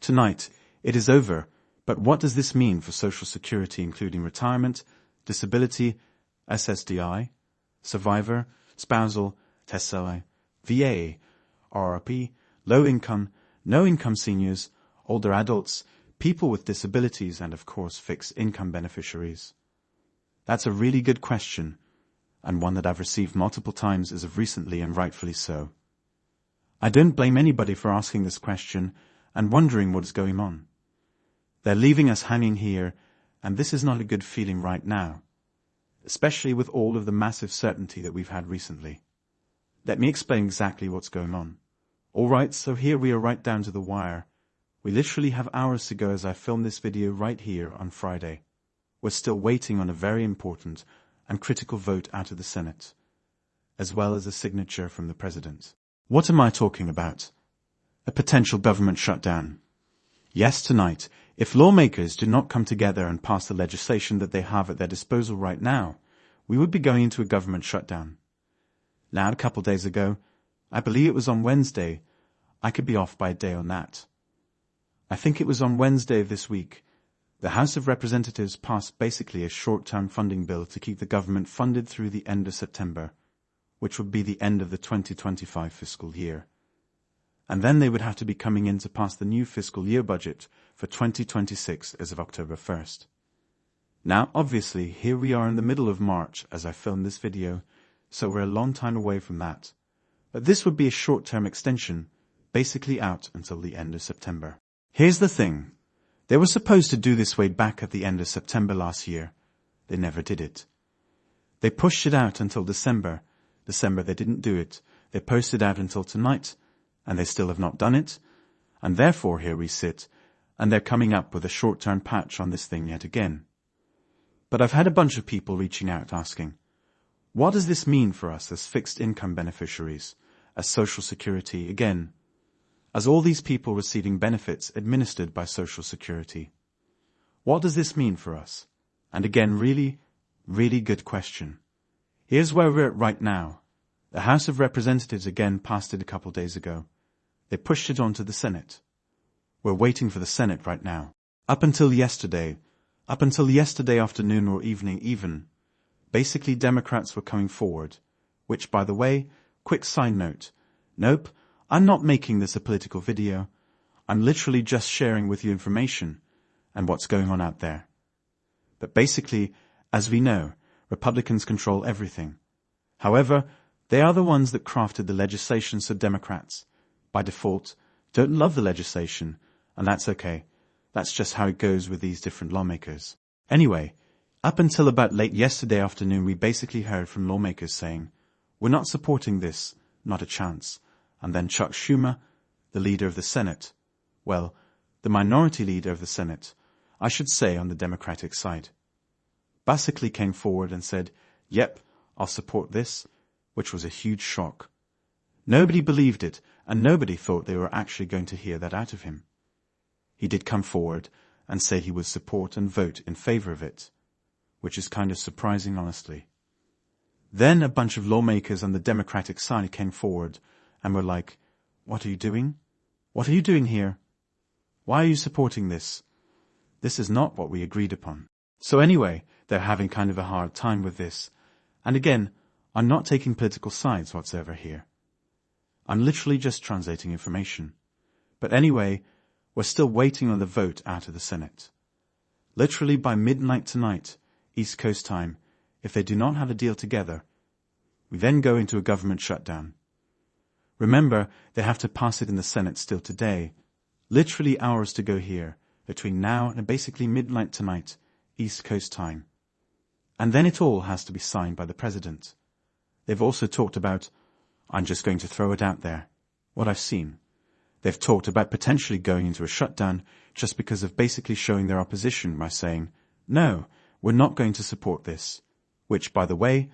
Tonight, it is over, but what does this mean for Social Security, including retirement, disability, SSDI, survivor, spousal, SSI, VA, RRP, low income, no income seniors, older adults, people with disabilities, and of course fixed income beneficiaries? That's a really good question, and one that I've received multiple times as of recently, and rightfully so. I don't blame anybody for asking this question and wondering what is going on. They're leaving us hanging here, and this is not a good feeling right now, especially with all of the massive certainty that we've had recently. Let me explain exactly what's going on. Alright, so here we are right down to the wire. We literally have hours to go as I film this video right here on Friday. We're still waiting on a very important and critical vote out of the Senate, as well as a signature from the President. What am I talking about? A potential government shutdown. Yes, tonight, if lawmakers do not come together and pass the legislation that they have at their disposal right now, we would be going into a government shutdown. Now, a couple days ago, I believe it was on Wednesday, I could be off by a day on that. I think it was on Wednesday of this week, the House of Representatives passed basically a short-term funding bill to keep the government funded through the end of September, which would be the end of the 2025 fiscal year. And then they would have to be coming in to pass the new fiscal year budget for 2026 as of October 1st. Now, obviously, here we are in the middle of March as I film this video, so we're a long time away from that. But this would be a short-term extension, basically out until the end of September. Here's the thing. They were supposed to do this way back at the end of September last year. They never did it. They pushed it out until December. They didn't do it. They posted out until tonight, and they still have not done it. And therefore here we sit, and they're coming up with a short-term patch on this thing yet again. But I've had a bunch of people reaching out asking, what does this mean for us as fixed income beneficiaries, as Social Security again, as all these people receiving benefits administered by Social Security? What does this mean for us? And again, really, really good question. Here's where we're at right now. The House of Representatives again passed it a couple days ago. They pushed it on to the Senate. We're waiting for the Senate right now. Up until yesterday afternoon or evening even, basically Democrats were coming forward, which, by the way, quick side note, nope, I'm not making this a political video. I'm literally just sharing with you information and what's going on out there. But basically, as we know, Republicans control everything. However, they are the ones that crafted the legislation, so Democrats, by default, don't love the legislation, and that's okay. That's just how it goes with these different lawmakers. Anyway, up until about late yesterday afternoon, we basically heard from lawmakers saying, we're not supporting this, not a chance. And then Chuck Schumer, the leader of the Senate, well, the minority leader of the Senate, I should say on the Democratic side, basically came forward and said, yep, I'll support this, which was a huge shock. Nobody believed it, and nobody thought they were actually going to hear that out of him. He did come forward and say he would support and vote in favor of it, which is kind of surprising, honestly. Then a bunch of lawmakers on the Democratic side came forward and were like, what are you doing? What are you doing here? Why are you supporting this? This is not what we agreed upon. So anyway, they're having kind of a hard time with this. And again, I'm not taking political sides whatsoever here. I'm literally just translating information. But anyway, we're still waiting on the vote out of the Senate. Literally by midnight tonight, East Coast time, if they do not have a deal together, we then go into a government shutdown. Remember, they have to pass it in the Senate still today. Literally hours to go here, between now and basically midnight tonight, East Coast time. And then it all has to be signed by the President. They've also talked about, I'm just going to throw it out there, what I've seen. They've talked about potentially going into a shutdown just because of basically showing their opposition by saying, no, we're not going to support this, which, by the way,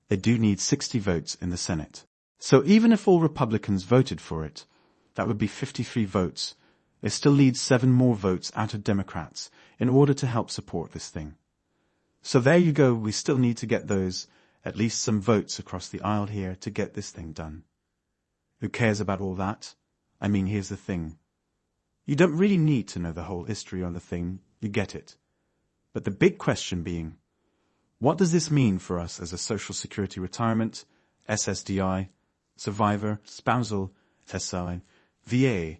they do need 60 votes in the Senate. So even if all Republicans voted for it, that would be 53 votes. They still need 7 more votes out of Democrats in order to help support this thing. So there you go, we still need to get those, at least some votes across the aisle here to get this thing done. Who cares about all that? I mean, here's the thing. You don't really need to know the whole history on the thing, you get it. But the big question being, what does this mean for us as a Social Security retirement, SSDI, survivor, spousal, SSI, VA,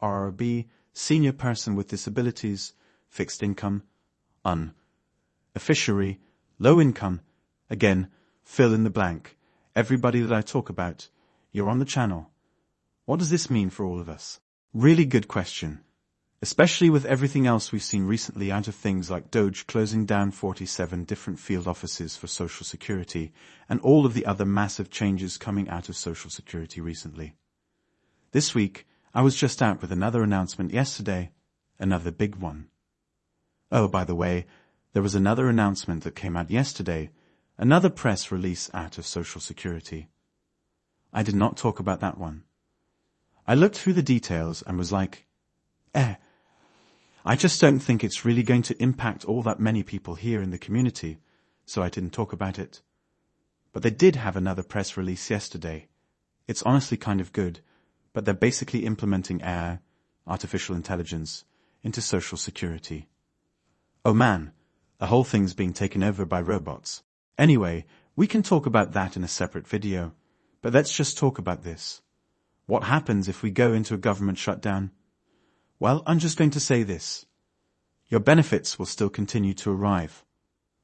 RRB, senior person with disabilities, fixed income, a fishery, low income, again, fill in the blank. Everybody that I talk about, you're on the channel. What does this mean for all of us? Really good question. Especially with everything else we've seen recently out of things like DOGE closing down 47 different field offices for Social Security and all of the other massive changes coming out of Social Security recently. This week, I was just out with another announcement yesterday, another big one. Oh, by the way, there was another announcement that came out yesterday, another press release out of Social Security. I did not talk about that one. I looked through the details and was like, I just don't think it's really going to impact all that many people here in the community, so I didn't talk about it. But they did have another press release yesterday. It's honestly kind of good, but they're basically implementing AI, artificial intelligence, into Social Security. Oh man, the whole thing's being taken over by robots. Anyway, we can talk about that in a separate video, but let's just talk about this. What happens if we go into a government shutdown? Well, I'm just going to say this. Your benefits will still continue to arrive.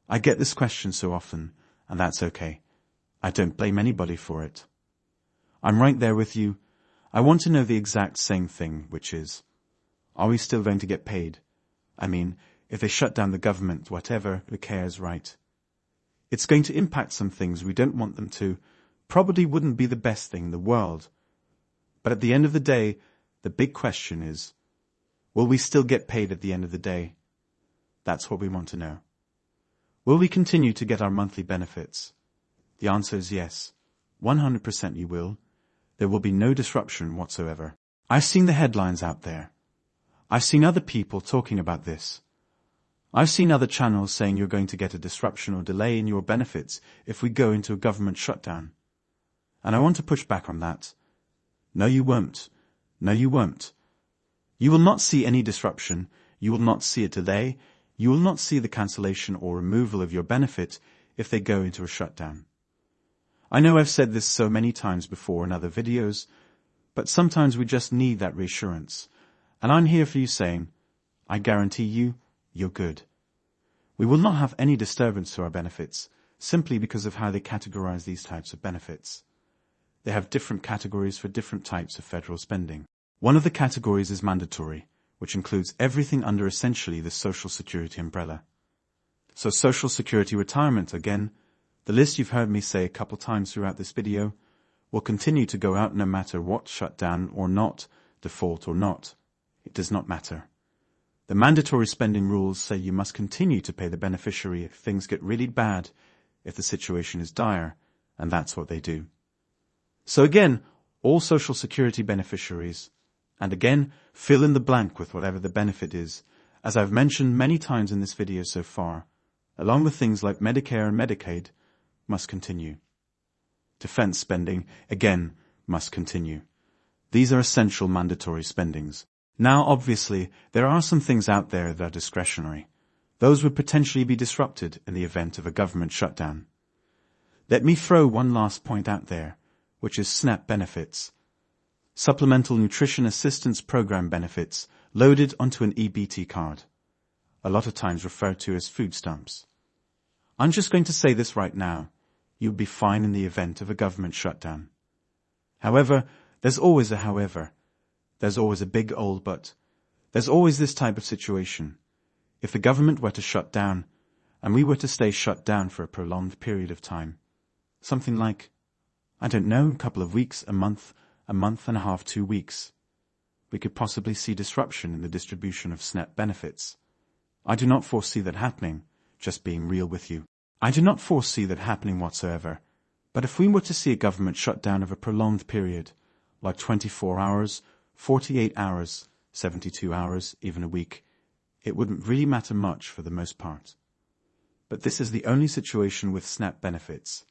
I get this question so often, and that's okay. I don't blame anybody for it. I'm right there with you. I want to know the exact same thing, which is, are we still going to get paid? I mean, if they shut down the government, whatever, who cares, right? It's going to impact some things we don't want them to. Probably wouldn't be the best thing in the world. But at the end of the day, the big question is, will we still get paid at the end of the day? That's what we want to know. Will we continue to get our monthly benefits? The answer is yes. 100% you will. There will be no disruption whatsoever. I've seen the headlines out there. I've seen other people talking about this. I've seen other channels saying you're going to get a disruption or delay in your benefits if we go into a government shutdown. And I want to push back on that. No, you won't. No, you won't. You will not see any disruption. You will not see a delay. You will not see the cancellation or removal of your benefit if they go into a shutdown. I know I've said this so many times before in other videos, but sometimes we just need that reassurance. And I'm here for you saying, I guarantee you, you're good. We will not have any disturbance to our benefits, simply because of how they categorize these types of benefits. They have different categories for different types of federal spending. One of the categories is mandatory, which includes everything under essentially the Social Security umbrella. So Social Security retirement, again, the list you've heard me say a couple times throughout this video, will continue to go out no matter what, shutdown or not, default or not. It does not matter. The mandatory spending rules say you must continue to pay the beneficiary if things get really bad, if the situation is dire, and that's what they do. So again, all Social Security beneficiaries, and again, fill in the blank with whatever the benefit is, as I've mentioned many times in this video so far, along with things like Medicare and Medicaid, must continue. Defense spending, again, must continue. These are essential mandatory spendings. Now, obviously, there are some things out there that are discretionary. Those would potentially be disrupted in the event of a government shutdown. Let me throw one last point out there, which is SNAP benefits. Supplemental Nutrition Assistance Program benefits loaded onto an EBT card, a lot of times referred to as food stamps. I'm just going to say this right now. You'll be fine in the event of a government shutdown. However, there's always a however. There's always a big old but. There's always this type of situation. If the government were to shut down, and we were to stay shut down for a prolonged period of time, something like, I don't know, a couple of weeks, a month and a half, 2 weeks, we could possibly see disruption in the distribution of SNAP benefits. I do not foresee that happening, just being real with you. I do not foresee that happening whatsoever, but if we were to see a government shutdown of a prolonged period, like 24 hours, 48 hours, 72 hours, even a week, it wouldn't really matter much for the most part. But this is the only situation with SNAP benefits.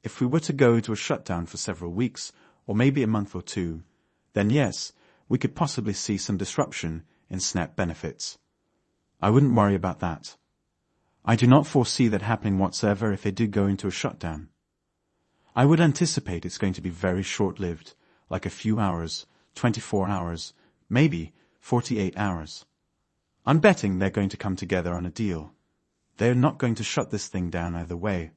If we were to go into a shutdown for several weeks, or maybe a month or two, then yes, we could possibly see some disruption in SNAP benefits. I wouldn't worry about that. I do not foresee that happening whatsoever if they do go into a shutdown. I would anticipate it's going to be very short-lived, like a few hours, 24 hours, maybe 48 hours. I'm betting they're going to come together on a deal. They're not going to shut this thing down either way.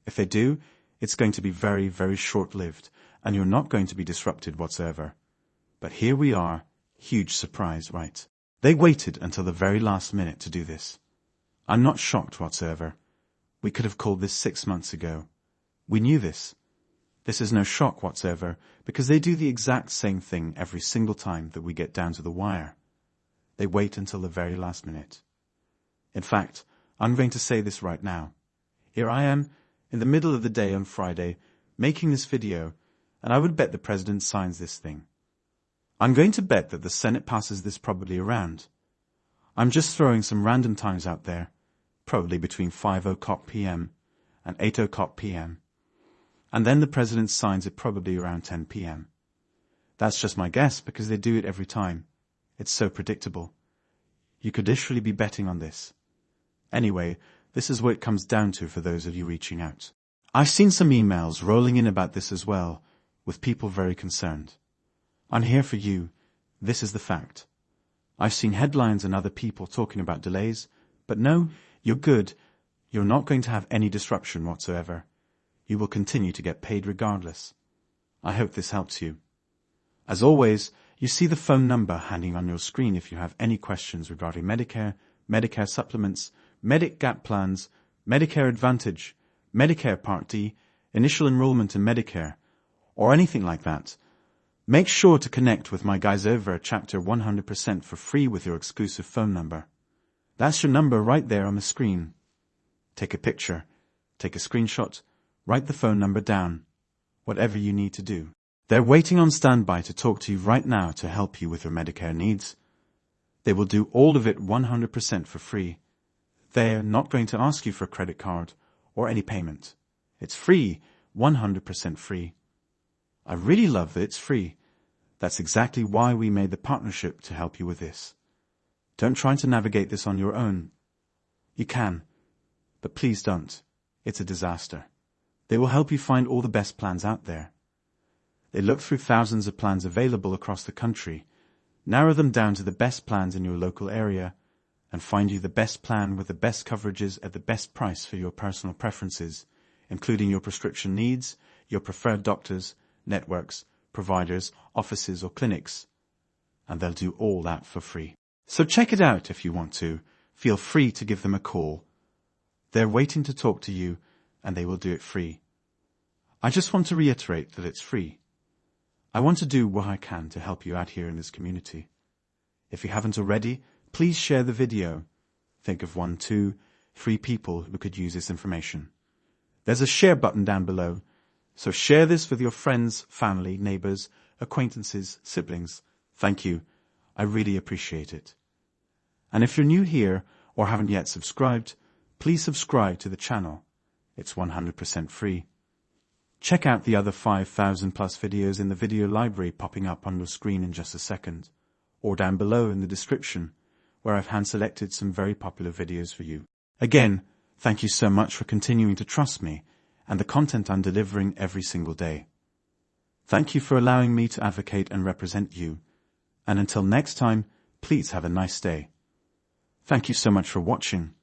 If they do, it's going to be very, very short-lived, and you're not going to be disrupted whatsoever. But here we are, huge surprise, right? They waited until the very last minute to do this. I'm not shocked whatsoever. We could have called this 6 months ago. We knew this. This is no shock whatsoever, because they do the exact same thing every single time that we get down to the wire. They wait until the very last minute. In fact, I'm going to say this right now. Here I am, in the middle of the day on Friday, making this video, and I would bet the President signs this thing. I'm going to bet that the Senate passes this probably around. I'm just throwing some random times out there, probably between 5:00 p.m. and 8:00 p.m. And then the President signs it probably around 10 p.m. That's just my guess, because they do it every time. It's so predictable. You could literally be betting on this. Anyway, this is what it comes down to for those of you reaching out. I've seen some emails rolling in about this as well, with people very concerned. I'm here for you. This is the fact. I've seen headlines and other people talking about delays, but no, you're good. You're not going to have any disruption whatsoever. You will continue to get paid regardless. I hope this helps you. As always, you see the phone number hanging on your screen if you have any questions regarding Medicare, Medicare supplements, Medigap plans, Medicare Advantage, Medicare Part D, initial enrollment in Medicare, or anything like that. Make sure to connect with my guys over at Chapter 100% for free with your exclusive phone number. That's your number right there on the screen. Take a picture, take a screenshot, write the phone number down, whatever you need to do. They're waiting on standby to talk to you right now to help you with your Medicare needs. They will do all of it 100% for free. They're not going to ask you for a credit card or any payment. It's free, 100% free. I really love that it's free. That's exactly why we made the partnership to help you with this. Don't try to navigate this on your own. You can, but please don't. It's a disaster. They will help you find all the best plans out there. They look through thousands of plans available across the country, narrow them down to the best plans in your local area, and find you the best plan with the best coverages at the best price for your personal preferences, including your prescription needs, your preferred doctors, networks, providers, offices or clinics. And they'll do all that for free. So check it out if you want to. Feel free to give them a call. They're waiting to talk to you, and they will do it free. I just want to reiterate that it's free. I want to do what I can to help you out here in this community. If you haven't already, please share the video. Think of 1, 2, 3 people who could use this information. There's a share button down below, so share this with your friends, family, neighbors, acquaintances, siblings. Thank you. I really appreciate it. And if you're new here or haven't yet subscribed, please subscribe to the channel. It's 100% free. Check out the other 5,000 plus videos in the video library popping up on your screen in just a second, or down below in the description, where I've hand-selected some very popular videos for you. Again, thank you so much for continuing to trust me and the content I'm delivering every single day. Thank you for allowing me to advocate and represent you, and until next time, please have a nice day. Thank you so much for watching.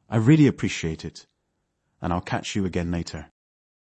I really appreciate it, and I'll catch you again later.